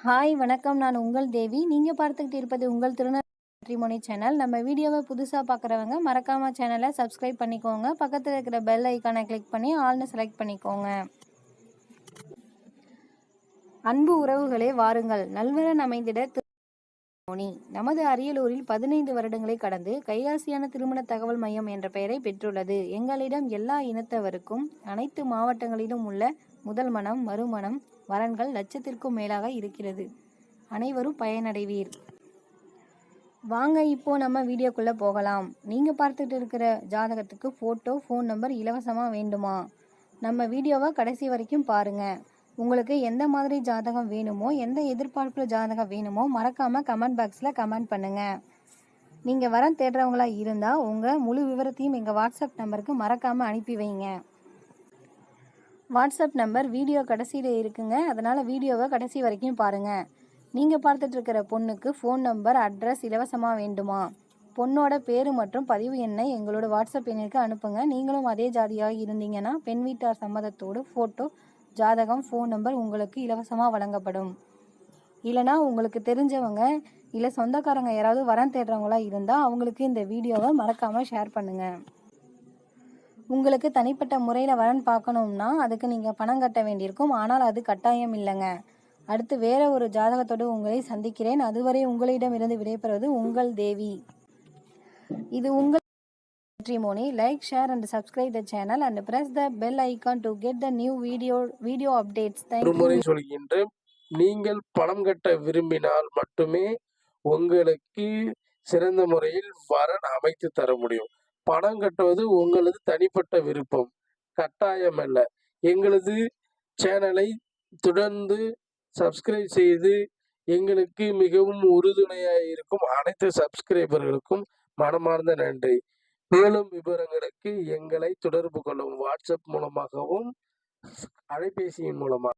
Hi வணக்கம். நான் உங்கள் தேவி. நீங்கள் பார்த்துக்கிட்டு இருப்பது உங்கள் திருநெல்வேலி சேனல். நம்ம வீடியோவை புதுசாக பார்க்குறவங்க மறக்காமல் சேனலை சப்ஸ்கிரைப் பண்ணிக்கோங்க. பக்கத்தில் இருக்கிற பெல் ஐக்கானை கிளிக் பண்ணி ஆல்னு செலக்ட் பண்ணிக்கோங்க. அன்பு உறவுகளே வாருங்கள், நல்வரன் அமைந்திட திருமணி. நமது அரியலூரில் 15 வருடங்களை கடந்து கைராசியான திருமண தகவல் மையம் என்ற பெயரை பெற்றுள்ளது. எங்களிடம் எல்லா இனத்தவருக்கும் அனைத்து மாவட்டங்களிலும் உள்ள முதல் மனம், மறுமணம், வரன்கள் லட்சத்திற்கும் மேலாக இருக்கிறது. அனைவரும் பயனடைவீர். வாங்க இப்போ நம்ம வீடியோக்குள்ள போகலாம். நீங்க பார்த்துட்டு இருக்கிற ஜாதகத்துக்கு போட்டோ, ஃபோன் நம்பர் இலவசமா வேண்டுமா? நம்ம வீடியோவை கடைசி வரைக்கும் பாருங்க. உங்களுக்கு எந்த மாதிரி ஜாதகம் வேணுமோ, எந்த எதிர்பார்ப்புல ஜாதகம் வேணுமோ மறக்காம கமெண்ட் பாக்ஸ்ல கமெண்ட் பண்ணுங்க. நீங்க வரன் தேடுறவங்களா இருந்தா உங்க முழு விவரத்தையும் எங்க வாட்ஸ்அப் நம்பருக்கு மறக்காம அனுப்பி வைங்க. வாட்ஸ்அப் நம்பர் வீடியோ கடைசியில் இருக்குங்க. அதனால் வீடியோவை கடைசி வரைக்கும் பாருங்கள். நீங்கள் பார்த்துட்டு இருக்கிற பொண்ணுக்கு ஃபோன் நம்பர், அட்ரஸ் இலவசமாக வேண்டுமா? பொண்ணோட பேர் மற்றும் பதிவு எண்ணை எங்களோட வாட்ஸ்அப் எண்ணிற்கு அனுப்புங்க. நீங்களும் அதே ஜாதியாக இருந்தீங்கன்னா பெண் வீட்டார் சம்மதத்தோடு ஃபோட்டோ, ஜாதகம், ஃபோன் நம்பர் உங்களுக்கு இலவசமாக வழங்கப்படும். இல்லைனா உங்களுக்கு தெரிஞ்சவங்க இல்லை சொந்தக்காரங்க யாராவது வரன் தேடுறவங்களா இருந்தால் அவங்களுக்கு இந்த வீடியோவை மறக்காமல் ஷேர் பண்ணுங்கள். உங்களுக்கு தனிப்பட்ட முறையில் வரன் பார்க்கணும்னா அதுக்கு நீங்கள் பணம் கட்ட வேண்டியிருக்கும். ஆனால் அது கட்டாயம் இல்லைங்க. அடுத்து வேற ஒரு ஜாதகத்தோடு உங்களை சந்திக்கிறேன். அதுவரை உங்களிடமிருந்து விடைபெறுவது உங்கள் தேவி. இது உங்கள் matrimony. Like, share and subscribe the channel and press the bell icon to get the new video updates. Thank you. ஒருமுறை சொல்கின்றேன், நீங்கள் பணம் கட்ட விரும்பினால் மட்டுமே உங்களுக்கு சிறந்த முறையில் வரன் அமைத்து தர முடியும். பணம் கட்டுவது உங்களது தனிப்பட்ட விருப்பம், கட்டாயம் அல்ல. எங்களது சேனலை தொடர்ந்து சப்ஸ்கிரைப் செய்து எங்களுக்கு மிகவும் உறுதுணையாக இருக்கும் அனைத்து சப்ஸ்கிரைபர்களுக்கும் மனமார்ந்த நன்றி. மேலும் விவரங்களுக்கு எங்களை தொடர்பு கொள்ளும் வாட்ஸ்அப் மூலமாகவும் அலைபேசியின் மூலமாக.